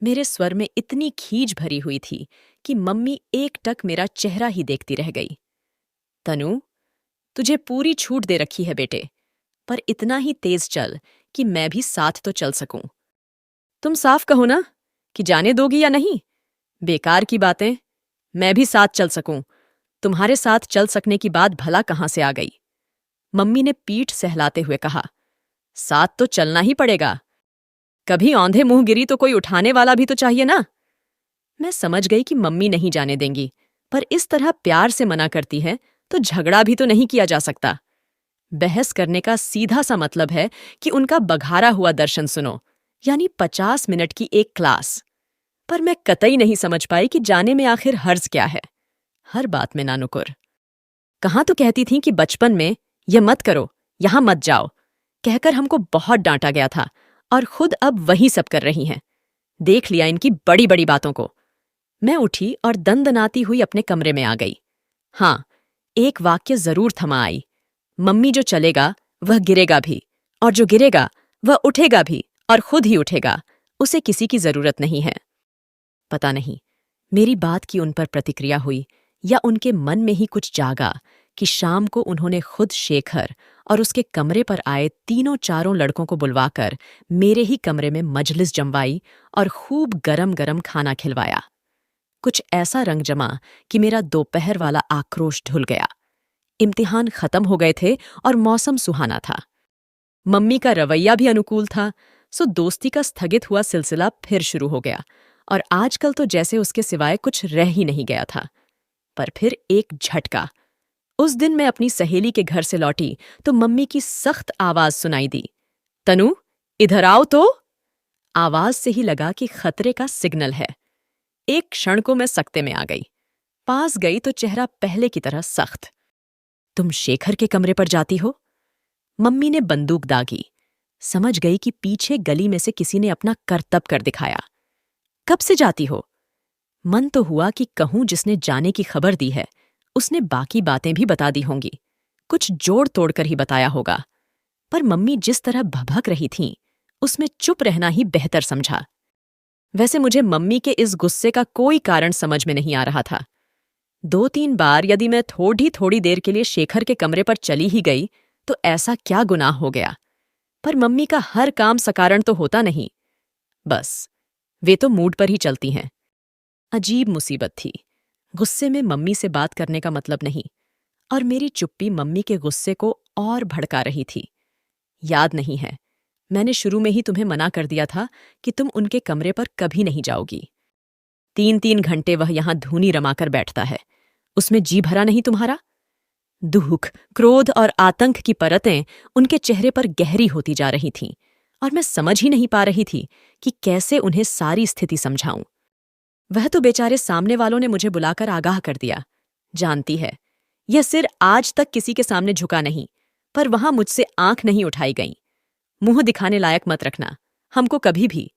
मेरे स्वर में इतनी खीज भरी हुई थी कि मम्मी एकटक मेरा चेहरा ही देखती रह गई। तनु, तुझे पूरी छूट दे रखी है बेटे, पर इतना ही तेज चल कि मैं भी साथ तो चल सकूं। तुम साफ कहो ना कि जाने दोगी या नहीं? बेकार की बातें, मैं भी साथ चल सकूं। तुम्हारे साथ चल सकने की बात भला कहां से आ गई? मम्मी ने पीठ सहलाते हुए कहा, साथ तो चलना ही पड़ेगा। कभी औंधे मुंह गिरी तो कोई उठाने वाला भी तो चाहिए ना। मैं समझ गई कि मम्मी नहीं जाने देंगी, पर इस तरह प्यार से मना करती है तो झगड़ा भी तो नहीं किया जा सकता। बहस करने का सीधा सा मतलब है कि उनका बघारा हुआ दर्शन सुनो, यानी 50 मिनट की एक क्लास। पर मैं कतई नहीं समझ पाई कि जाने में आखिर हर्ज क्या है। हर बात में नानुकुर। कहाँ तो कहती थी कि बचपन में यह मत करो, यहां मत जाओ, कहकर हमको बहुत डांटा गया था, और खुद अब वही सब कर रही हैं। देख लिया इनकी बड़ी बड़ी बातों को। मैं उठी और दंदनाती हुई अपने कमरे में आ गई। हाँ, एक वाक्य जरूर थमा आई, मम्मी जो चलेगा वह गिरेगा भी, और जो गिरेगा वह उठेगा भी, और खुद ही उठेगा, उसे किसी की जरूरत नहीं है। पता नहीं मेरी बात की उन पर प्रतिक्रिया हुई या उनके मन में ही कुछ जागा कि शाम को उन्होंने खुद शेखर और उसके कमरे पर आए तीनों चारों लड़कों को बुलवाकर मेरे ही कमरे में मजलिस जमवाई और खूब गरम गरम खाना खिलवाया। कुछ ऐसा रंग जमा कि मेरा दोपहर वाला आक्रोश धुल गया। इम्तिहान खत्म हो गए थे और मौसम सुहाना था। मम्मी का रवैया भी अनुकूल था, सो दोस्ती का स्थगित हुआ सिलसिला फिर शुरू हो गया और आजकल तो जैसे उसके सिवाय कुछ रह ही नहीं गया था। पर फिर एक झटका। उस दिन मैं अपनी सहेली के घर से लौटी तो मम्मी की सख्त आवाज सुनाई दी, तनु, इधर आओ तो। आवाज से ही लगा कि खतरे का सिग्नल है। एक क्षण को मैं सकते में आ गई। पास गई तो चेहरा पहले की तरह सख्त। तुम शेखर के कमरे पर जाती हो? मम्मी ने बंदूक दागी। समझ गई कि पीछे गली में से किसी ने अपना करतब कर दिखाया। कब से जाती हो? मन तो हुआ कि कहूं जिसने जाने की खबर दी है उसने बाकी बातें भी बता दी होंगी, कुछ जोड़ तोड़ कर ही बताया होगा। पर मम्मी जिस तरह भभक रही थीं, उसमें चुप रहना ही बेहतर समझा। वैसे मुझे मम्मी के इस गुस्से का कोई कारण समझ में नहीं आ रहा था। 2-3 बार यदि मैं थोड़ी देर के लिए शेखर के कमरे पर चली ही गई तो ऐसा क्या गुनाह हो गया। पर मम्मी का हर काम सकारण तो होता नहीं। बस, वे तो मूड पर ही चलती हैं। अजीब मुसीबत थी। गुस्से में मम्मी से बात करने का मतलब नहीं, और मेरी चुप्पी मम्मी के गुस्से को और भड़का रही थी। याद नहीं है, मैंने शुरू में ही तुम्हें मना कर दिया था कि तुम उनके कमरे पर कभी नहीं जाओगी। 3-3 घंटे वह यहां धूनी रमाकर बैठता है, उसमें जी भरा नहीं तुम्हारा? दुख, क्रोध और आतंक की परतें उनके चेहरे पर गहरी होती जा रही थीं, और मैं समझ ही नहीं पा रही थी कि कैसे उन्हें सारी स्थिति समझाऊं। वह तो बेचारे सामने वालों ने मुझे बुलाकर आगाह कर दिया। जानती है, यह सिर आज तक किसी के सामने झुका नहीं, पर वहां मुझसे आंख नहीं उठाई गई। मुंह दिखाने लायक मत रखना, हमको कभी भी।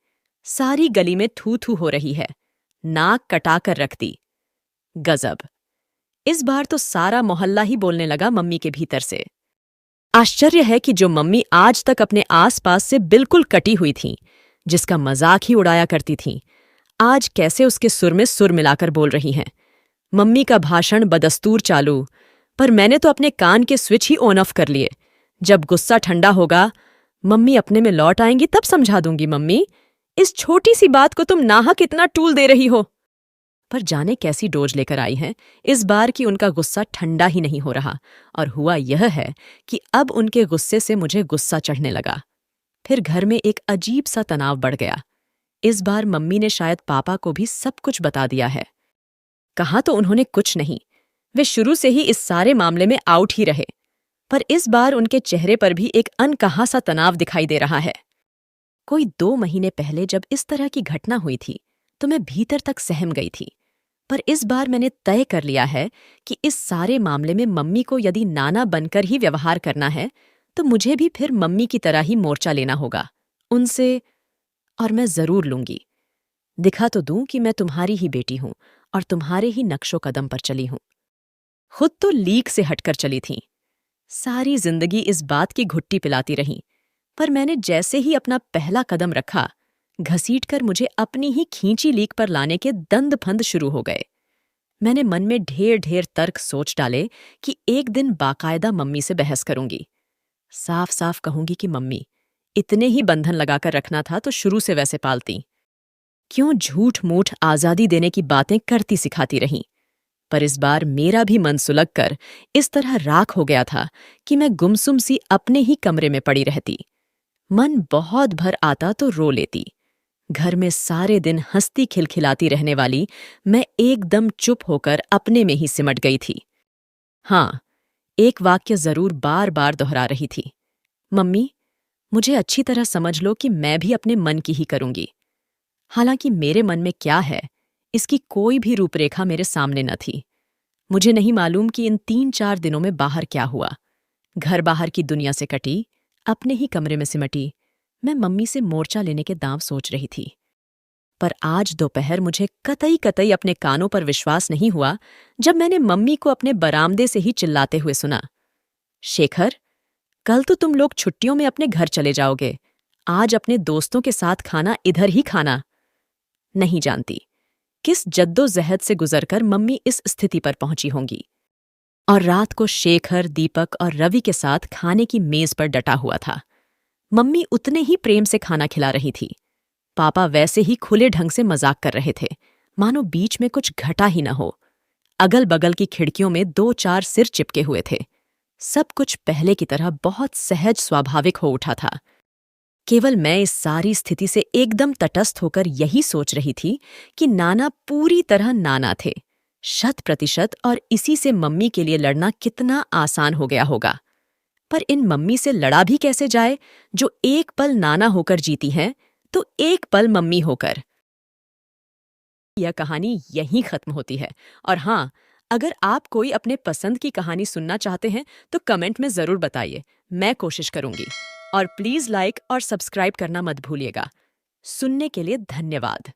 सारी गली में थू थू हो रही है, नाक कटाकर रख दी। गजब। इस बार तो सारा मोहल्ला ही बोलने लगा मम्मी के भीतर से। आश्चर्य है कि जो मम्मी आज तक अपने आसपास से बिल्कुल कटी हुई थीं, जिसका मजाक ही उड़ाया करती थीं, आज कैसे उसके सुर में सुर मिलाकर बोल रही हैं। मम्मी का भाषण बदस्तूर चालू, पर मैंने तो अपने कान के स्विच ही ऑन ऑफ कर लिए। जब गुस्सा ठंडा होगा, मम्मी अपने में लौट आएंगी तब समझा दूंगी। मम्मी, इस छोटी सी बात को तुम नाहक इतना टूल दे रही हो। पर जाने कैसी डोज लेकर आई हैं इस बार कि उनका गुस्सा ठंडा ही नहीं हो रहा, और हुआ यह है कि अब उनके गुस्से से मुझे गुस्सा चढ़ने लगा। फिर घर में एक अजीब सा तनाव बढ़ गया। इस बार मम्मी ने शायद पापा को भी सब कुछ बता दिया है। कहा तो उन्होंने कुछ नहीं, वे शुरू से ही इस सारे मामले में आउट ही रहे, पर इस बार उनके चेहरे पर भी एक अनकहा सा तनाव दिखाई दे रहा है। कोई 2 महीने पहले जब इस तरह की घटना हुई थी तो मैं भीतर तक सहम गई थी, पर इस बार मैंने तय कर लिया है कि इस सारे मामले में मम्मी को यदि नाना बनकर ही व्यवहार करना है तो मुझे भी फिर मम्मी की तरह ही मोर्चा लेना होगा उनसे, और मैं जरूर लूंगी। दिखा तो दूं कि मैं तुम्हारी ही बेटी हूं और तुम्हारे ही नक्शो कदम पर चली हूं। खुद तो लीक से हटकर चली थीं। सारी जिंदगी इस बात की घुट्टी पिलाती रहीं, पर मैंने जैसे ही अपना पहला कदम रखा, घसीटकर मुझे अपनी ही खींची लीक पर लाने के दंद फंद शुरू हो गए। मैंने मन में ढेर ढेर तर्क सोच डाले कि एक दिन बाकायदा मम्मी से बहस करूंगी। साफ साफ कहूंगी कि मम्मी, इतने ही बंधन लगाकर रखना था तो शुरू से वैसे पालती। क्यों झूठ मूठ आजादी देने की बातें करती सिखाती रहीं। पर इस बार मेरा भी मन सुलग कर इस तरह राख हो गया था कि मैं गुमसुम सी अपने ही कमरे में पड़ी रहती। मन बहुत भर आता तो रो लेती। घर में सारे दिन हंसती खिलखिलाती रहने वाली मैं एकदम चुप होकर अपने में ही सिमट गई थी। हाँ, एक वाक्य जरूर बार बार दोहरा रही थी, मम्मी, मुझे अच्छी तरह समझ लो कि मैं भी अपने मन की ही करूंगी। हालांकि मेरे मन में क्या है इसकी कोई भी रूपरेखा मेरे सामने न थी। मुझे नहीं मालूम कि इन 3-4 दिनों में बाहर क्या हुआ। घर बाहर की दुनिया से कटी, अपने ही कमरे में सिमटी, मैं मम्मी से मोर्चा लेने के दांव सोच रही थी। पर आज दोपहर मुझे कतई कतई अपने कानों पर विश्वास नहीं हुआ जब मैंने मम्मी को अपने बरामदे से ही चिल्लाते हुए सुना, शेखर, कल तो तुम लोग छुट्टियों में अपने घर चले जाओगे, आज अपने दोस्तों के साथ खाना इधर ही खाना। नहीं जानती किस जद्दोजहद से गुजरकर मम्मी इस स्थिति पर पहुंची होंगी। और रात को शेखर, दीपक और रवि के साथ खाने की मेज पर डटा हुआ था। मम्मी उतने ही प्रेम से खाना खिला रही थी। पापा वैसे ही खुले ढंग से मजाक कर रहे थे, मानो बीच में कुछ घटा ही न हो। अगल बगल की खिड़कियों में 2-4 सिर चिपके हुए थे। सब कुछ पहले की तरह बहुत सहज स्वाभाविक हो उठा था। केवल मैं इस सारी स्थिति से एकदम तटस्थ होकर यही सोच रही थी कि नाना पूरी तरह नाना थे, 100%, और इसी से मम्मी के लिए लड़ना कितना आसान हो गया होगा। पर इन मम्मी से लड़ा भी कैसे जाए, जो एक पल नाना होकर जीती हैं तो एक पल मम्मी होकर। यह कहानी यहीं खत्म होती है। और हाँ, अगर आप कोई अपने पसंद की कहानी सुनना चाहते हैं तो कमेंट में ज़रूर बताइए, मैं कोशिश करूंगी। और प्लीज़ लाइक और सब्सक्राइब करना मत भूलिएगा। सुनने के लिए धन्यवाद।